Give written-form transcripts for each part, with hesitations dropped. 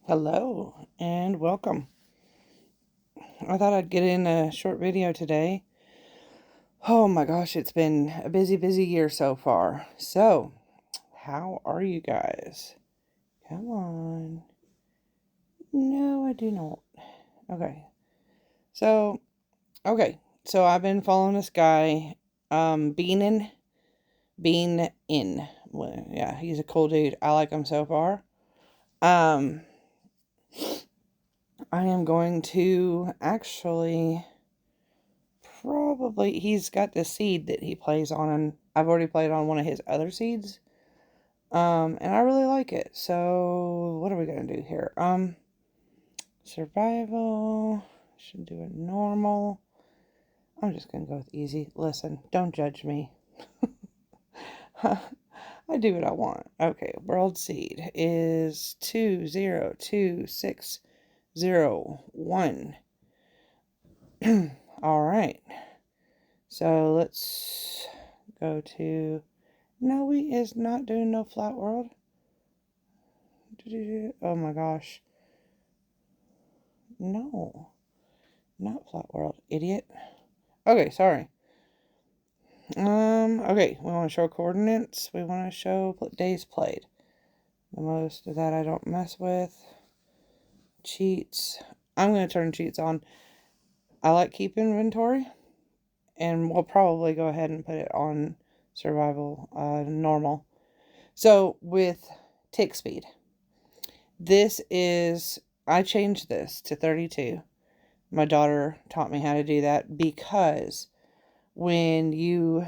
Hello and welcome. I thought I'd get in a short video today. Oh my gosh, it's been a busy year so far. So, how are you guys? Come on. No, I do not. Okay. So, okay. So I've been following this guy, Bean in. Well, yeah, he's a cool dude. I like him so far. Um, I am going to actually probably, he's got the seed that he plays on, and I've already played on one of his other seeds. And I really like it. So what are we gonna do here? Survival. Should do it normal. I'm just gonna go with easy. Listen, don't judge me. I do what I want. Okay, world seed is 2026001. All right. So let's go to. No, we is not doing no flat world. Oh my gosh. No, not flat world, idiot. Okay, sorry. Okay, we want to show coordinates. We want to show days played. The most of that I don't mess with. Cheats. I'm going to turn cheats on. I like keep inventory. And we'll probably go ahead and put it on survival, normal. So with tick speed. This is, I changed this to 32. My daughter taught me how to do that because when you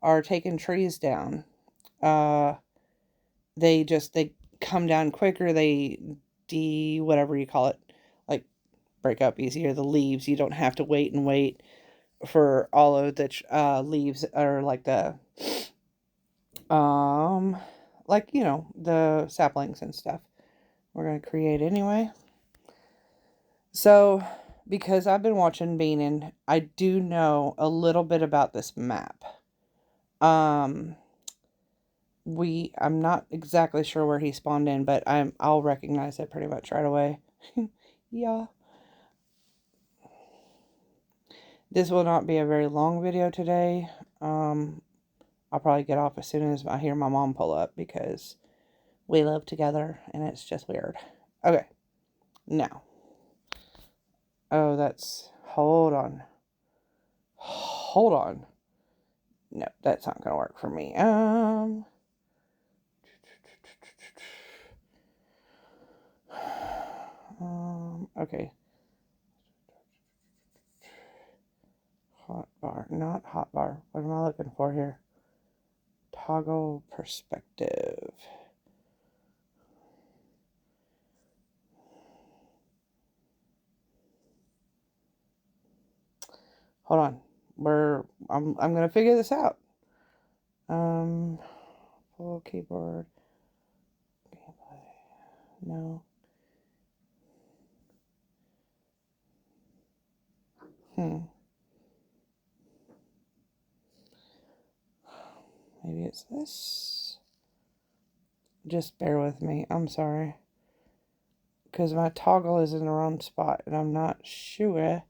are taking trees down, uh, they come down quicker. They whatever you call it, like break up easier. The leaves, you don't have to wait for all of the leaves, or like the um the saplings and stuff. We're gonna create anyway. So, because I've been watching Beanin, I do know a little bit about this map. Um, I'm not exactly sure where he spawned in, but I'll recognize it pretty much right away. Yeah. This will not be a very long video today. I'll probably get off as soon as I hear my mom pull up because we live together and it's just weird. Okay. Now. Oh, hold on. Hold on. No, that's not gonna work for me. Okay. Hotbar, not hotbar. What am I looking for here? Toggle perspective. Hold on. I'm gonna figure this out. Full keyboard. Gameplay. No. Maybe it's this. Just bear with me. I'm sorry. Because my toggle is in the wrong spot and I'm not sure.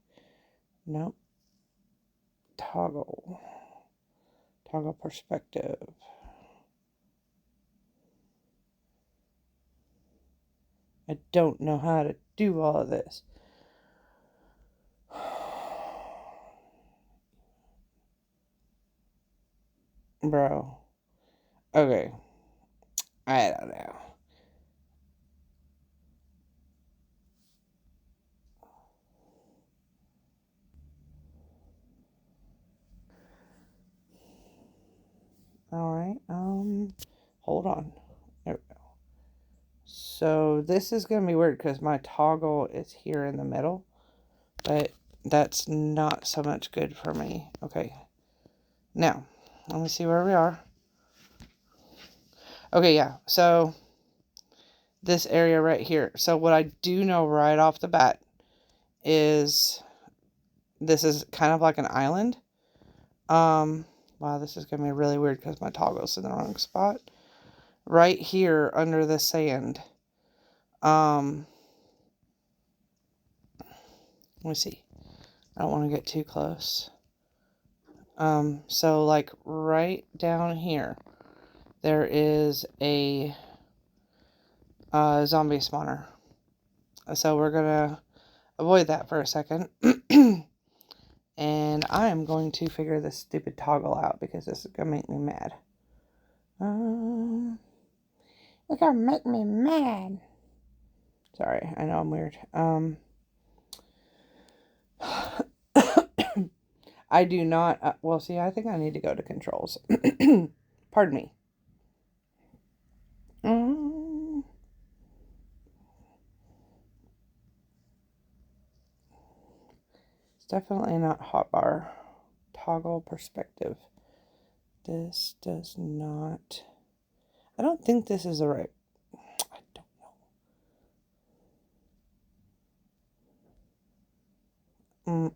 Nope. Toggle. Toggle perspective. I don't know how to do all of this. Bro. Okay. I don't know. Alright, hold on. There we go. So this is going to be weird because my toggle is here in the middle, but that's not so much good for me. Okay. Now, let me see where we are. Okay, yeah. So this area right here. So what I do know right off the bat is this is kind of like an island. Wow, this is going to be really weird because my toggle's in the wrong spot. Right here under the sand. Let me see. I don't want to get too close. So like right down here, there is a zombie spawner. So we're gonna avoid that for a second. And I am going to figure this stupid toggle out because this is gonna make me mad. It's gonna make me mad. Sorry, I know I'm weird. I do not, well, see, I think I need to go to controls. Pardon me. It's definitely not hotbar. Toggle perspective. This does not, I don't think this is the right, I don't know.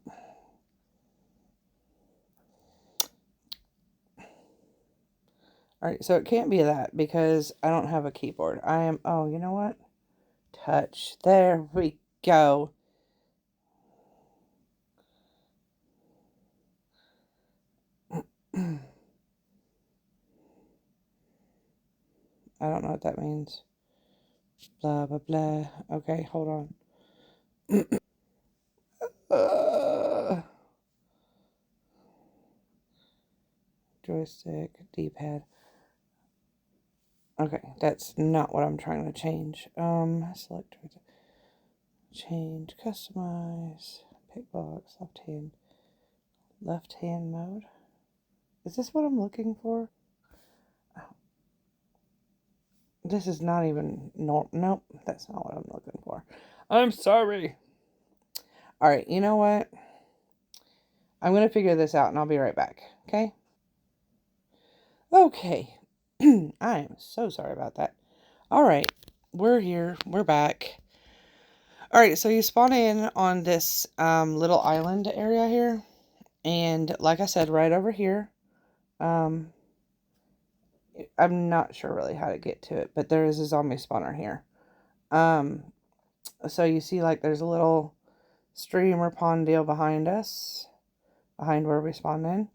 Alright, so it can't be that because I don't have a keyboard. I am, oh, you know what? Touch. There we go. I don't know what that means. Blah, blah, blah. Okay, hold on. Joystick, D-pad. Okay, that's not what I'm trying to change. Select, change, customize, pick box, left hand mode. Is this what I'm looking for? Oh. This is not even, nope, that's not what I'm looking for. I'm sorry. Alright, you know what? I'm going to figure this out and I'll be right back, okay? Okay. I am so sorry about that. Alright, we're here. We're back. Alright, so you spawn in on this little island area here. And like I said, right over here, I'm not sure really how to get to it, but there is a zombie spawner here. So you see like there's a little stream or pond deal behind us, behind where we spawned in.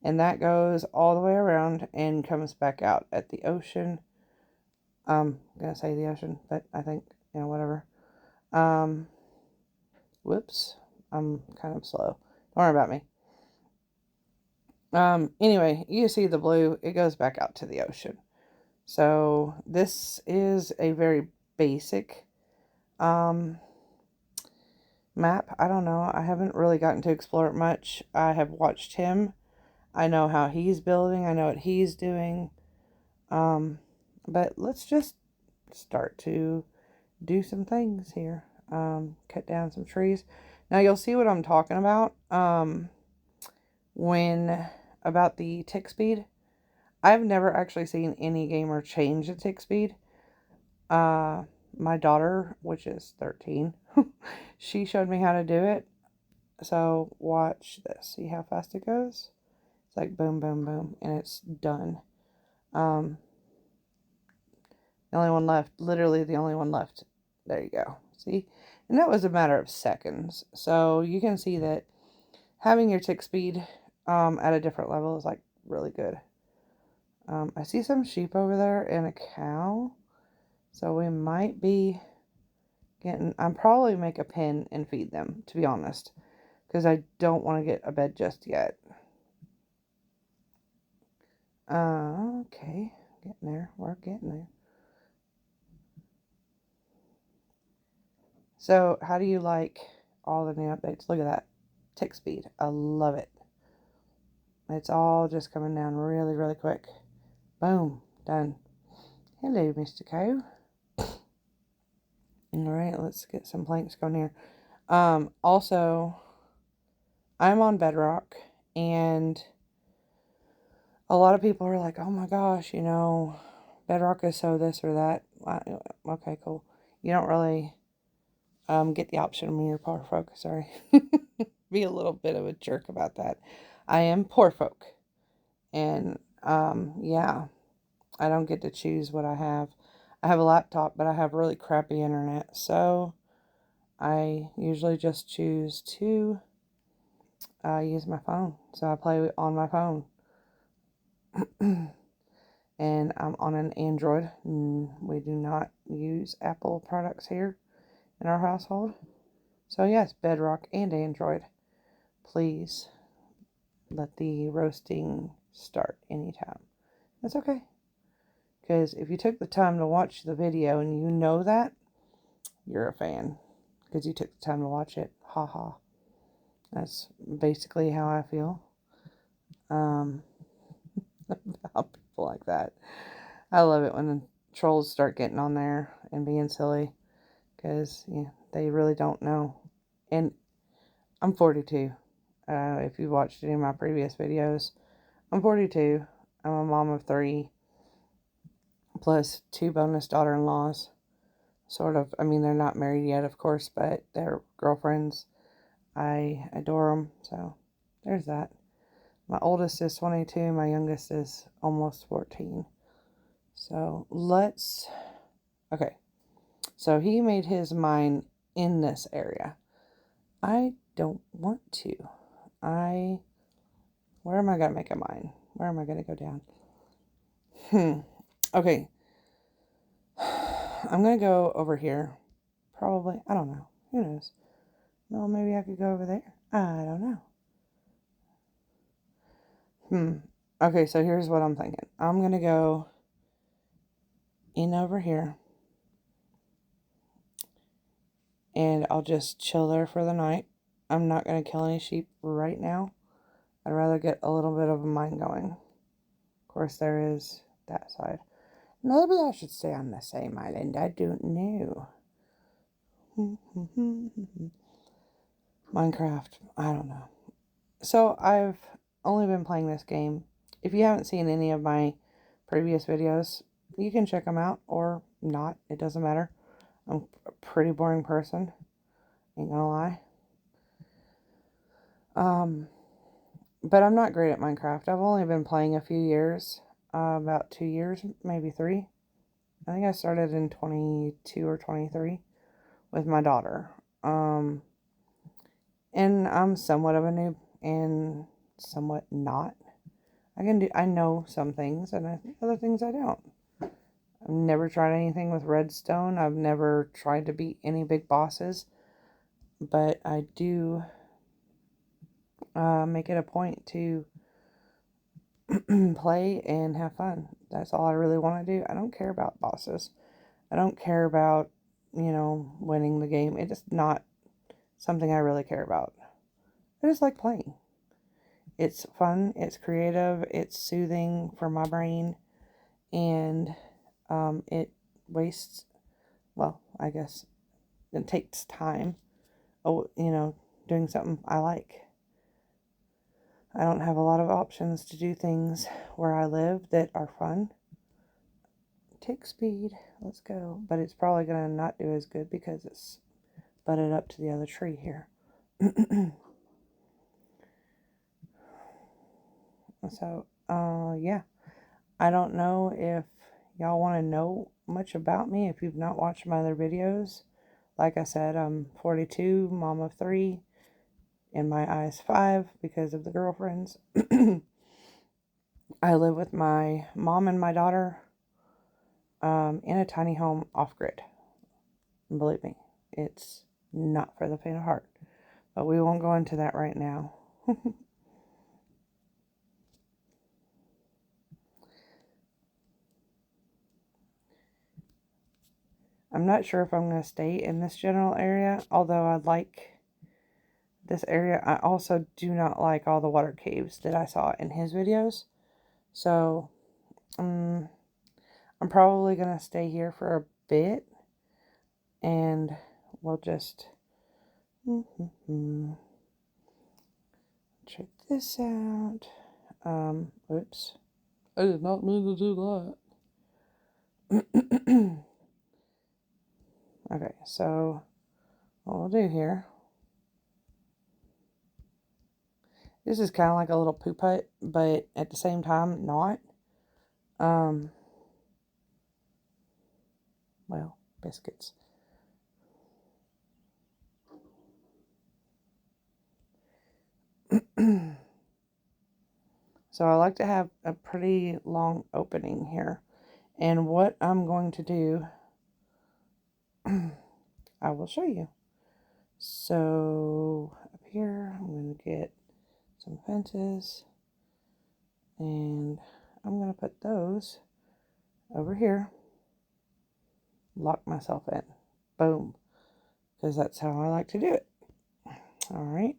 And that goes all the way around and comes back out at the ocean. I'm going to say the ocean, but I think, you know, whatever. Whoops. I'm kind of slow. Don't worry about me. Anyway, you see the blue, it goes back out to the ocean. So this is a very basic, map. I don't know. I haven't really gotten to explore it much. I have watched him. I know how he's building. I know what he's doing. But let's just start to do some things here. Cut down some trees. Now you'll see what I'm talking about. When about the tick speed. I've never actually seen any gamer change the tick speed. My daughter, which is 13, she showed me how to do it. So watch this. See how fast it goes? It's like boom, boom, boom, and it's done. The only one left. Literally the only one left. There you go. See? And that was a matter of seconds. So you can see that having your tick speed at a different level is like really good. I see some sheep over there and a cow. So we might be getting... I'll probably make a pen and feed them, to be honest. Because I don't want to get a bed just yet. Okay. Getting there. We're getting there. So, how do you like all the new updates? Look at that. Tick speed. I love it. It's all just coming down really, really quick. Boom. Done. Hello, Mr. Cow. Alright, let's get some planks going here. Also, I'm on Bedrock, and a lot of people are like, oh my gosh, you know, Bedrock is so this or that. Okay, cool. You don't really get the option when you're poor folk. Sorry. Be a little bit of a jerk about that. I am poor folk. And, yeah, I don't get to choose what I have. I have a laptop, but I have really crappy internet, so I usually just choose to use my phone. So I play on my phone. And I'm on an Android. We do not use Apple products here in our household. So yes, Bedrock and Android. Please let the roasting start anytime. That's okay. Because if you took the time to watch the video and you know that, you're a fan. Because you took the time to watch it. Ha ha. That's basically how I feel about people like that. I love it when the trolls start getting on there and being silly. Because yeah, they really don't know. And I'm 42. If you watched any of my previous videos, I'm 42. I'm a mom of 3, plus 2 bonus daughter-in-laws. Sort of. I mean, they're not married yet, of course, but they're girlfriends. I adore them. So there's that. My oldest is 22. My youngest is almost 14. So okay. So he made his mine in this area. I don't want to. Where am I going to make a mine? Where am I going to go down? Okay. I'm going to go over here. Probably. I don't know. Who knows? Well, maybe I could go over there. I don't know. Okay, so here's what I'm thinking. I'm going to go in over here. And I'll just chill there for the night. I'm not going to kill any sheep right now. I'd rather get a little bit of a mine going. Of course, there is that side. Maybe I should stay on the same island. I don't know. Minecraft. I don't know. So I've only been playing this game. If you haven't seen any of my previous videos, you can check them out or not. It doesn't matter. I'm a pretty boring person. Ain't gonna lie. But I'm not great at Minecraft. I've only been playing a few years. About 2 years, maybe 3. I think I started in 22 or 23 with my daughter. And I'm somewhat of a noob and somewhat not. I know some things and other things I don't. I've never tried anything with redstone. I've never tried to beat any big bosses. But I do make it a point to play and have fun. That's all I really want to do. I don't care about bosses. I don't care about, winning the game. It's not something I really care about. I just like playing. It's fun, it's creative, it's soothing for my brain, and it wastes, well, I guess it takes time, doing something I like. I don't have a lot of options to do things where I live that are fun. Tick speed, let's go. But it's probably going to not do as good because it's butted up to the other tree here. So, yeah. I don't know if y'all want to know much about me if you've not watched my other videos. Like I said, I'm 42, mom of 3, in my eyes 5 because of the girlfriends. I live with my mom and my daughter in a tiny home off-grid. Believe me, it's not for the faint of heart. But we won't go into that right now. I'm not sure if I'm going to stay in this general area, although I like this area. I also do not like all the water caves that I saw in his videos. So, I'm probably going to stay here for a bit. And we'll just check this out. Oops. I did not mean to do that. Okay, so what we'll do here. This is kind of like a little poop hut, but at the same time, not. well, biscuits. So I like to have a pretty long opening here. And what I'm going to do, I will show you. So up here, I'm going to get some fences. And I'm going to put those over here. Lock myself in. Boom. Because that's how I like to do it. Alright.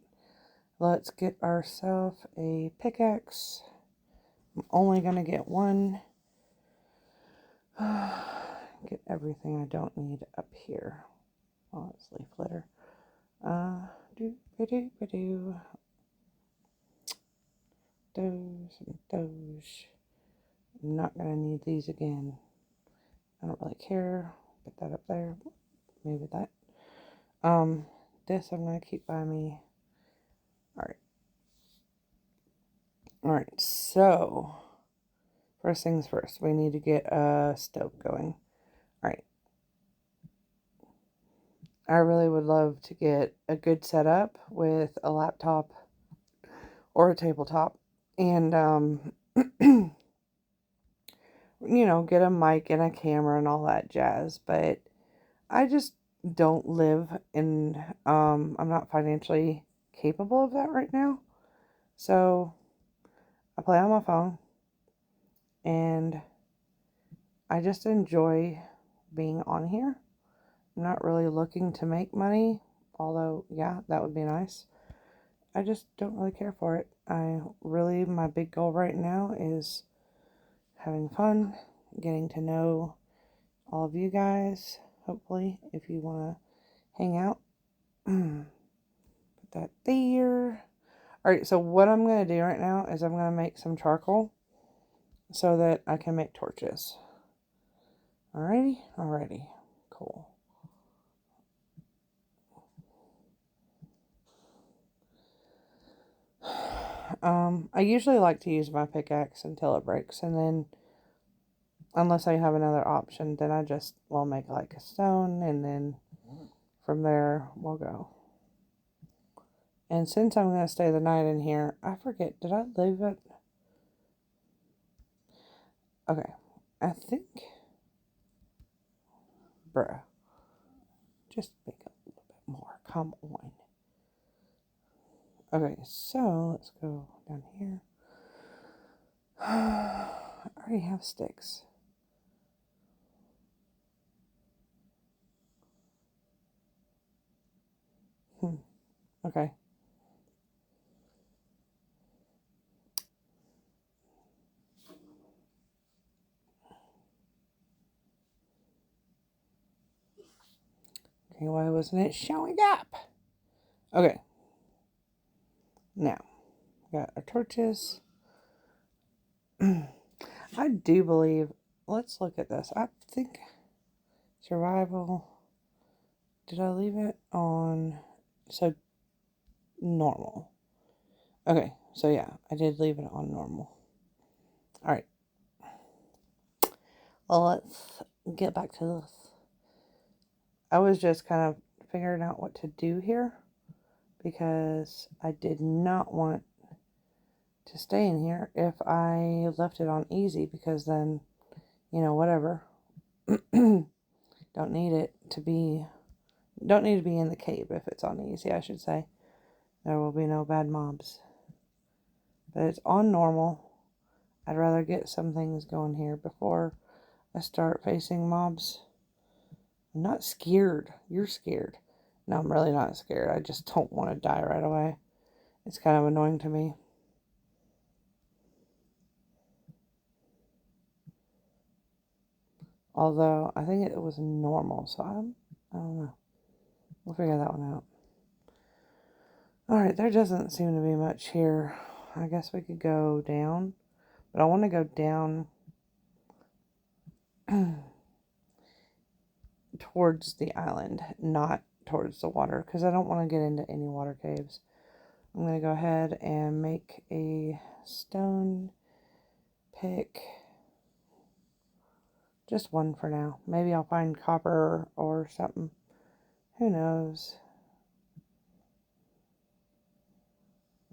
Let's get ourselves a pickaxe. I'm only going to get one. Get everything I don't need up here. Oh, it's leaf litter. Do. Those and those. I'm not going to need these again. I don't really care. Put that up there. Maybe that. This I'm going to keep by me. Alright. Alright, so first things first, we need to get a stove going. Alright. I really would love to get a good setup with a laptop or a tabletop and, you know, get a mic and a camera and all that jazz. But I just don't live in, I'm not financially capable of that right now. So I play on my phone and I just enjoy being on here. I'm not really looking to make money, although, yeah, that would be nice. I just don't really care for it. My big goal right now is having fun, getting to know all of you guys, hopefully, if you want to hang out. Put that there. Alright, so what I'm going to do right now is I'm going to make some charcoal so that I can make torches. Alrighty, cool. I usually like to use my pickaxe until it breaks, and then, unless I have another option, then I just will make like a stone, and then from there we'll go. And since I'm going to stay the night in here, I forget, did I leave it? Okay, I think, bruh, just make it a little bit more, come on. Okay, so let's go down here. I already have sticks. Okay. Okay, why wasn't it showing up? Okay. Now, got our torches. I do believe, let's look at this. I think survival, did I leave it on, so normal. Okay, so yeah, I did leave it on normal. Alright. Well, let's get back to this. I was just kind of figuring out what to do here because I did not want to stay in here if I left it on easy, because then, you know, whatever. Don't need to be in the cave if it's on easy, I should say. There will be no bad mobs. But it's on normal. I'd rather get some things going here before I start facing mobs. I'm not scared. You're scared. No, I'm really not scared. I just don't want to die right away. It's kind of annoying to me. Although, I think it was normal, so I don't know. We'll figure that one out. Alright, there doesn't seem to be much here. I guess we could go down. But I want to go down towards the island, not towards the water, because I don't want to get into any water caves. I'm going to go ahead and make a stone pick Just one for now. Maybe I'll find copper or something. Who knows?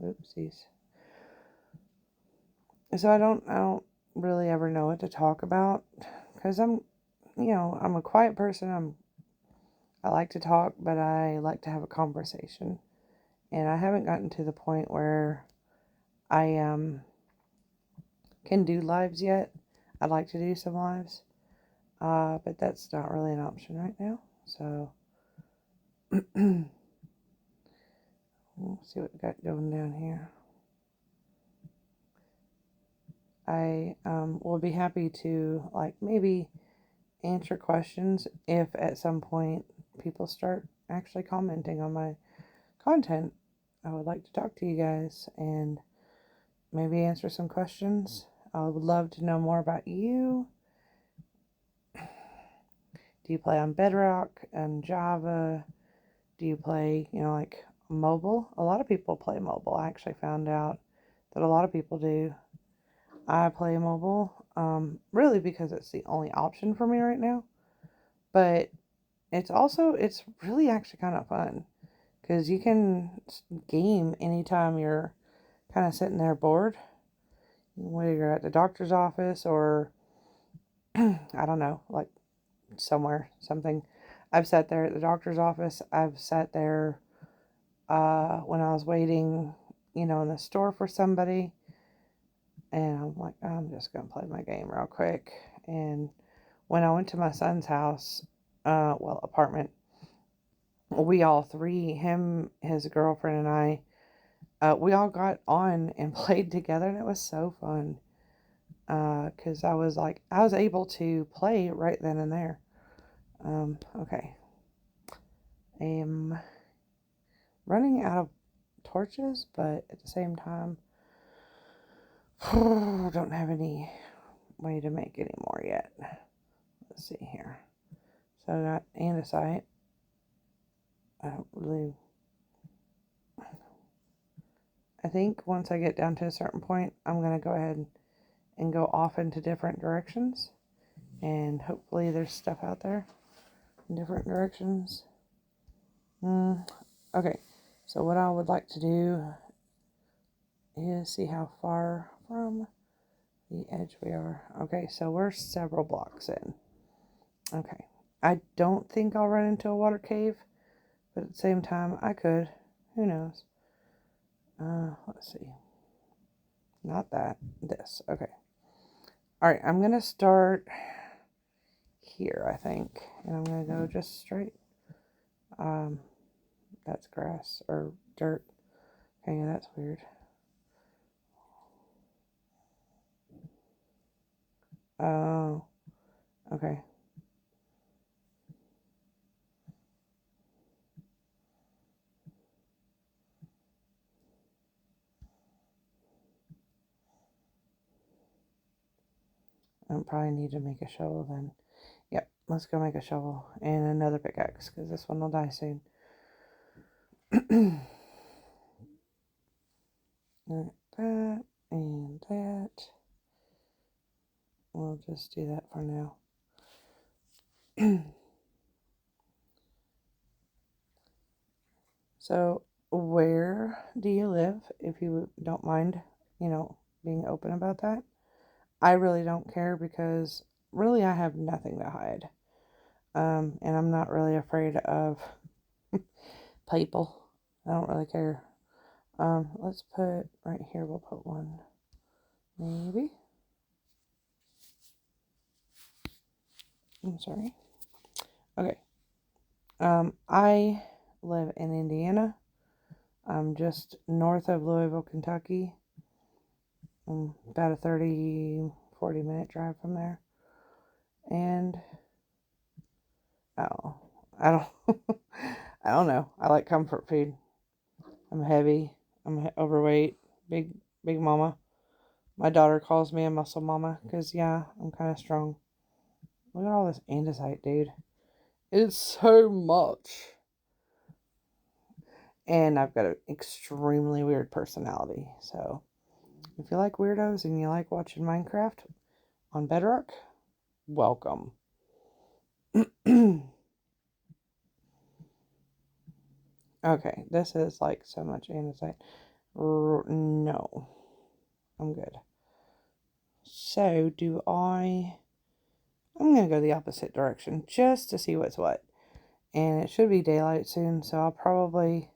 Oopsies. So I don't really ever know what to talk about because I'm a quiet person. I like to talk, but I like to have a conversation. And I haven't gotten to the point where I can do lives yet. I'd like to do some lives, but that's not really an option right now. So we'll see what we got going down here. I will be happy to maybe answer questions if at some point people start actually commenting on my content. I would like to talk to you guys and maybe answer some questions. I would love to know more about you. Do you play on Bedrock and Java? Do you play, mobile? A lot of people play mobile. I actually found out that a lot of people do. I play mobile, really because it's the only option for me right now. But it's really actually kind of fun because you can game anytime you're kind of sitting there bored, whether you're at the doctor's office or I don't know, like something. I've sat there at the doctor's office. I've sat there when I was waiting, in the store for somebody. And I'm like, I'm just going to play my game real quick. And when I went to my son's house, apartment, we all three, him, his girlfriend, and I, we all got on and played together. And it was so fun. Because I was able to play right then and there. Okay. I'm running out of torches, but at the same time, I don't have any way to make any more yet. Let's see here. So I got andesite. I think once I get down to a certain point, I'm going to go ahead and go off into different directions. And hopefully there's stuff out there in different directions. Okay, so what I would like to do is see how far from the edge we are. Okay, so we're several blocks in. Okay, I don't think I'll run into a water cave, but at the same time, I could. Who knows? Let's see. Not that. This. Okay. Alright, I'm going to start here, I think. And I'm going to go just straight. That's grass or dirt. Okay, yeah, that's weird. Oh. Okay. I probably need to make a shovel then. Yep, let's go make a shovel and another pickaxe because this one will die soon. That and that. We'll just do that for now. So, where do you live? If you don't mind, being open about that. I really don't care because really I have nothing to hide. And I'm not really afraid of people. I don't really care. Let's put right here, we'll put one. Maybe. I'm sorry. Okay. I live in Indiana. I'm just north of Louisville, Kentucky. About a 40 minute drive from there. And oh, I don't I don't know. I like comfort food. I'm heavy. I'm overweight. Big mama. My daughter calls me a muscle mama because yeah, I'm kind of strong. Look at all this andesite, dude. It's so much. And I've got an extremely weird personality. So if you like weirdos and you like watching Minecraft on Bedrock, welcome. Okay, this is like so much andesite. No, I'm good. So I'm going to go the opposite direction just to see what's what. And it should be daylight soon, so I'll probably,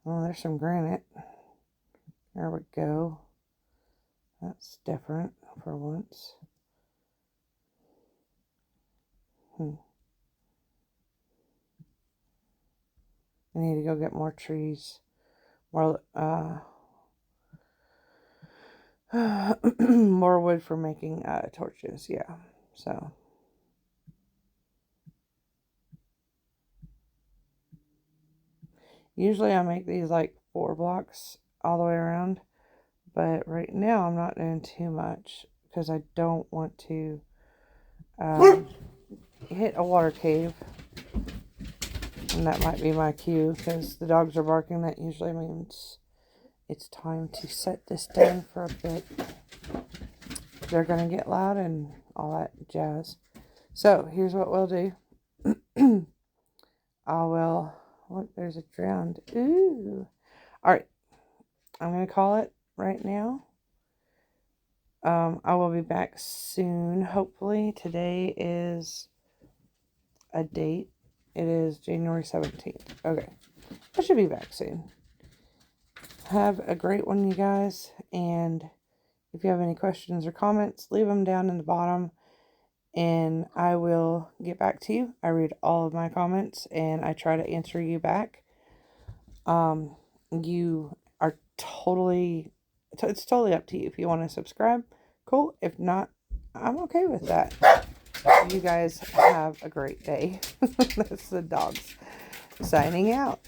oh, there's some granite. There we go. That's different for once. I need to go get more trees. More, more wood for making, torches, yeah. So. Usually I make these like 4 blocks all the way around. But right now I'm not doing too much because I don't want to hit a water cave. And that might be my cue because the dogs are barking. That usually means it's time to set this down for a bit. They're going to get loud and all that jazz. So here's what we'll do. Look, there's a drowned. Ooh. All right. I'm going to call it right now. I will be back soon, hopefully. Today is a date. It is January 17th. Okay. I should be back soon. Have a great one, you guys. And if you have any questions or comments, leave them down in the bottom. And I will get back to you. I read all of my comments and I try to answer you back. You are totally... It's totally up to you. If you want to subscribe, cool. If not, I'm okay with that. You guys have a great day. That's the dogs signing out.